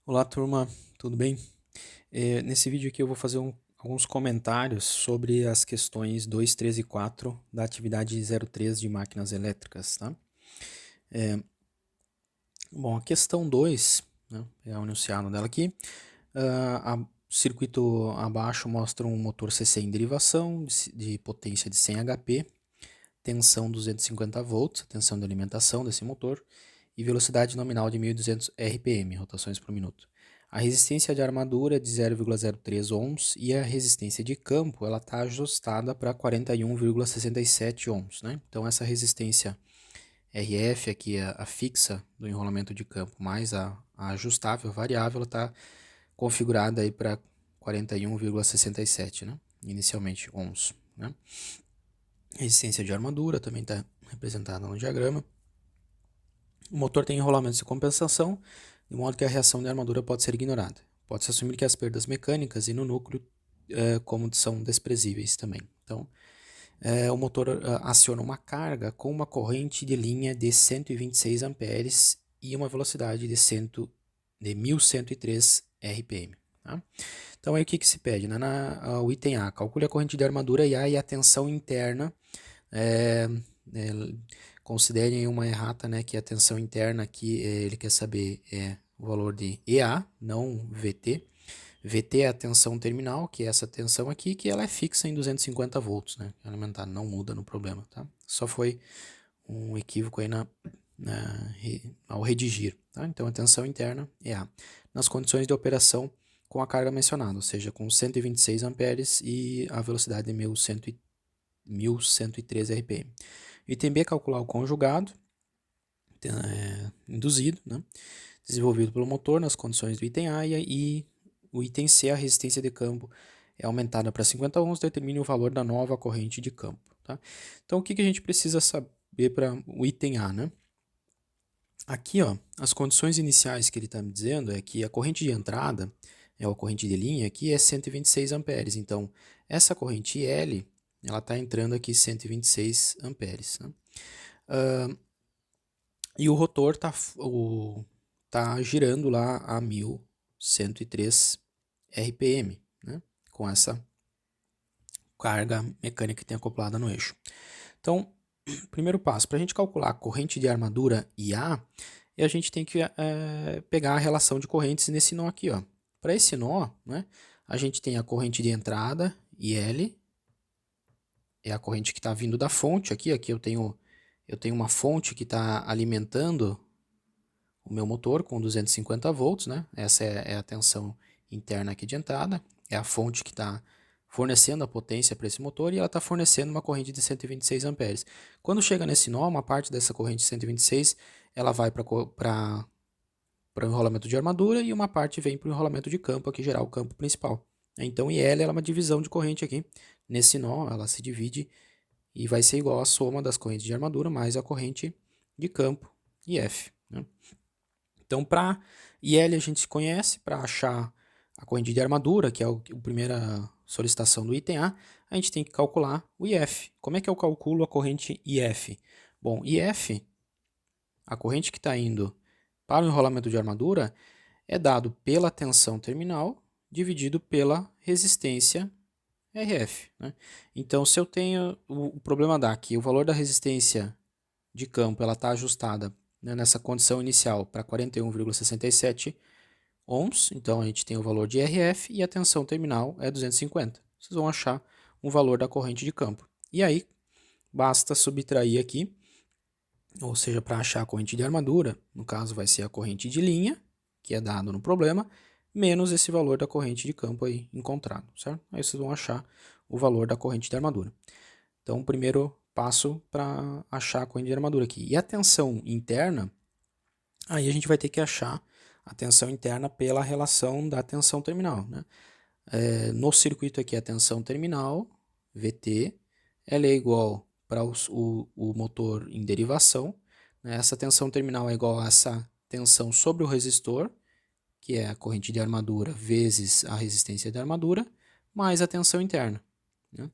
Olá, turma, tudo bem? Nesse vídeo aqui eu vou fazer alguns comentários sobre as questões 2, 3 e 4 da atividade 03 de máquinas elétricas, tá? Bom, a questão 2, né, é o enunciado dela aqui. O circuito abaixo mostra um motor CC em derivação de potência de 100 HP, tensão 250 volts, tensão de alimentação desse motor, e velocidade nominal de 1.200 RPM, rotações por minuto. A resistência de armadura é de 0,03 ohms e a resistência de campo ela está ajustada para 41,67 ohms, né? Então essa resistência RF aqui é a fixa do enrolamento de campo mais a ajustável, a variável, ela está configurada aí para 41,67, né? Inicialmente ohms, né? Resistência de armadura também está representada no diagrama. O motor tem enrolamentos de compensação, de modo que a reação de armadura pode ser ignorada. Pode-se assumir que as perdas mecânicas e no núcleo como são desprezíveis também. Então, o motor aciona uma carga com uma corrente de linha de 126 amperes e uma velocidade de 1103 RPM. Tá? Então, aí o que se pede? O item A, calcule a corrente de armadura IA e a tensão interna. É, é, Considerem uma errata, né, que a tensão interna aqui ele quer saber o valor de EA, não VT. VT é a tensão terminal, que é essa tensão aqui, que ela é fixa em 250 volts, né, alimentar, não muda no problema, tá? Só foi um equívoco aí ao redigir, tá? Então a tensão interna é A. Nas condições de operação com a carga mencionada, ou seja, com 126 amperes e a velocidade de 1113 RPM. Item B, calcular o conjugado induzido, né, desenvolvido pelo motor nas condições do item A, e o item C, a resistência de campo é aumentada para 50 ohms, determine o valor da nova corrente de campo. Tá? Então, o que a gente precisa saber para o item A? Né? Aqui, ó, as condições iniciais que ele está me dizendo é que a corrente de entrada, a corrente de linha aqui, é 126 amperes. Então, essa corrente L, ela está entrando aqui 126 amperes. Né? E o rotor tá girando lá a 1103 RPM, né? Com essa carga mecânica que tem acoplada no eixo. Então, primeiro passo, para a gente calcular a corrente de armadura IA, a gente tem que pegar a relação de correntes nesse nó aqui. Para esse nó, né, a gente tem a corrente de entrada, IL, é a corrente que está vindo da fonte aqui. Aqui eu tenho uma fonte que está alimentando o meu motor com 250 volts, né? Essa é a tensão interna aqui de entrada, é a fonte que está fornecendo a potência para esse motor e ela está fornecendo uma corrente de 126 amperes. Quando chega nesse nó, uma parte dessa corrente de 126 ela vai para o enrolamento de armadura e uma parte vem para o enrolamento de campo, aqui gerar o campo principal. Então, IL é uma divisão de corrente aqui. Nesse nó, ela se divide e vai ser igual à soma das correntes de armadura mais a corrente de campo, IF. Né? Então, para IL a gente conhece, para achar a corrente de armadura, que é a primeira solicitação do item a gente tem que calcular o IF. Como é que eu calculo a corrente IF? Bom, IF, a corrente que está indo para o enrolamento de armadura, é dado pela tensão terminal dividido pela resistência RF. Né? Então, se eu tenho o problema dá que o valor da resistência de campo está ajustada, né, nessa condição inicial para 41,67 ohms, então a gente tem o valor de RF e a tensão terminal é 250. Vocês vão achar um valor da corrente de campo. E aí, basta subtrair aqui, ou seja, para achar a corrente de armadura, no caso vai ser a corrente de linha, que é dado no problema, menos esse valor da corrente de campo aí encontrado, certo? Aí vocês vão achar o valor da corrente de armadura. Então, o primeiro passo para achar a corrente de armadura aqui. E a tensão interna, aí a gente vai ter que achar a tensão interna pela relação da tensão terminal. Né? No circuito aqui, a tensão terminal, VT, ela é igual para o motor em derivação. Né? Essa tensão terminal é igual a essa tensão sobre o resistor, que é a corrente de armadura vezes a resistência de armadura, mais a tensão interna. Né?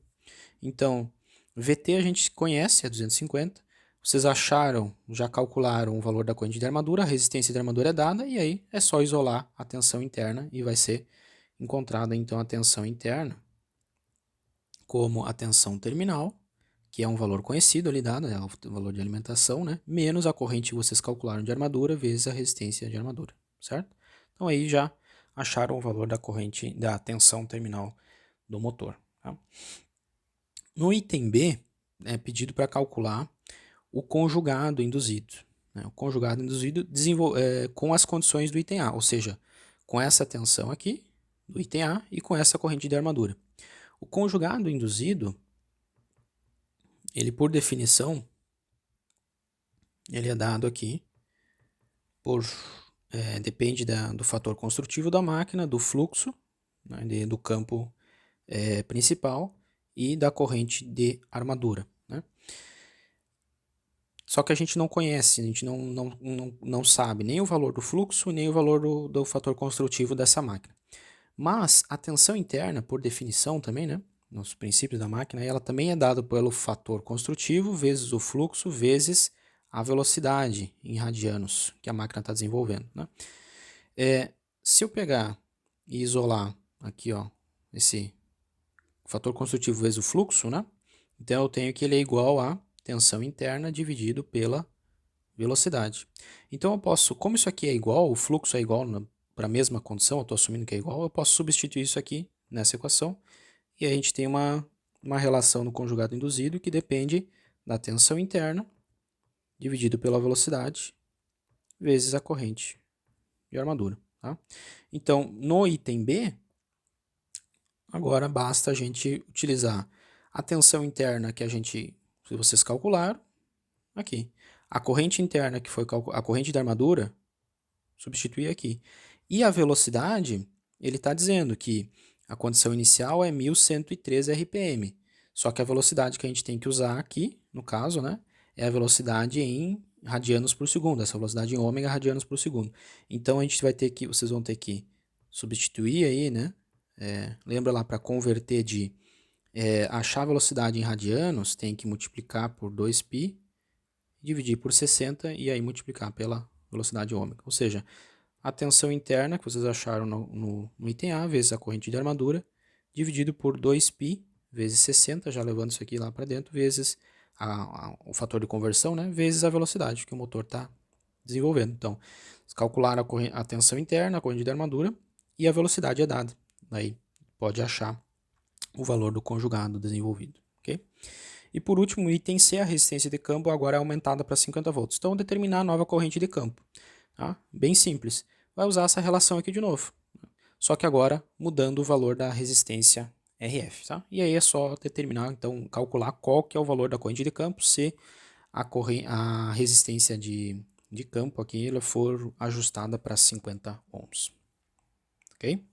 Então, VT a gente conhece, é 250. Vocês acharam, já calcularam o valor da corrente de armadura, a resistência de armadura é dada, e aí é só isolar a tensão interna e vai ser encontrada então a tensão interna como a tensão terminal, que é um valor conhecido ali dado, é o valor de alimentação, né? Menos a corrente que vocês calcularam de armadura vezes a resistência de armadura, certo? Então aí já acharam o valor da corrente da tensão terminal do motor. Tá? No item B, é pedido para calcular o conjugado induzido. Né? O conjugado induzido com as condições do item A, ou seja, com essa tensão aqui, do item A, e com essa corrente de armadura. O conjugado induzido, ele por definição, ele é dado aqui por... depende do fator construtivo da máquina, do fluxo, né, do campo principal e da corrente de armadura. Né? Só que a gente não conhece, a gente não sabe nem o valor do fluxo, nem o valor do fator construtivo dessa máquina. Mas a tensão interna, por definição também, né, nos princípios da máquina, ela também é dada pelo fator construtivo vezes o fluxo vezes a velocidade em radianos que a máquina está desenvolvendo. Né? Se eu pegar e isolar aqui, ó, esse fator construtivo vezes o fluxo, né? Então eu tenho que ele é igual a tensão interna dividido pela velocidade. Então eu posso, como isso aqui é igual, o fluxo é igual para a mesma condição, eu estou assumindo que é igual, eu posso substituir isso aqui nessa equação e a gente tem uma relação no conjugado induzido que depende da tensão interna dividido pela velocidade vezes a corrente de armadura. Tá? Então, no item B, agora basta a gente utilizar a tensão interna que se vocês calcularam, aqui. A corrente interna, que foi a corrente da armadura, substituir aqui. E a velocidade, ele está dizendo que a condição inicial é 1113 RPM. Só que a velocidade que a gente tem que usar aqui, no caso, né, é a velocidade em radianos por segundo, essa velocidade em ômega radianos por segundo. Então a gente vai ter que, vocês vão ter que substituir aí, né? Lembra lá para converter achar a velocidade em radianos, tem que multiplicar por 2π, dividir por 60 e aí multiplicar pela velocidade ômega. Ou seja, a tensão interna que vocês acharam no item A vezes a corrente de armadura, dividido por 2π vezes 60, já levando isso aqui lá para dentro, vezes o fator de conversão, né, vezes a velocidade que o motor está desenvolvendo. Então, calcular a tensão interna, a corrente de armadura e a velocidade é dada. Daí pode achar o valor do conjugado desenvolvido. Okay? E por último, o item C, a resistência de campo agora é aumentada para 50 volts. Então, determinar a nova corrente de campo. Tá? Bem simples. Vai usar essa relação aqui de novo. Só que agora mudando o valor da resistência RF. Tá? E aí é só determinar, então, calcular qual que é o valor da corrente de campo se a resistência de campo aqui ela for ajustada para 50 ohms. Ok?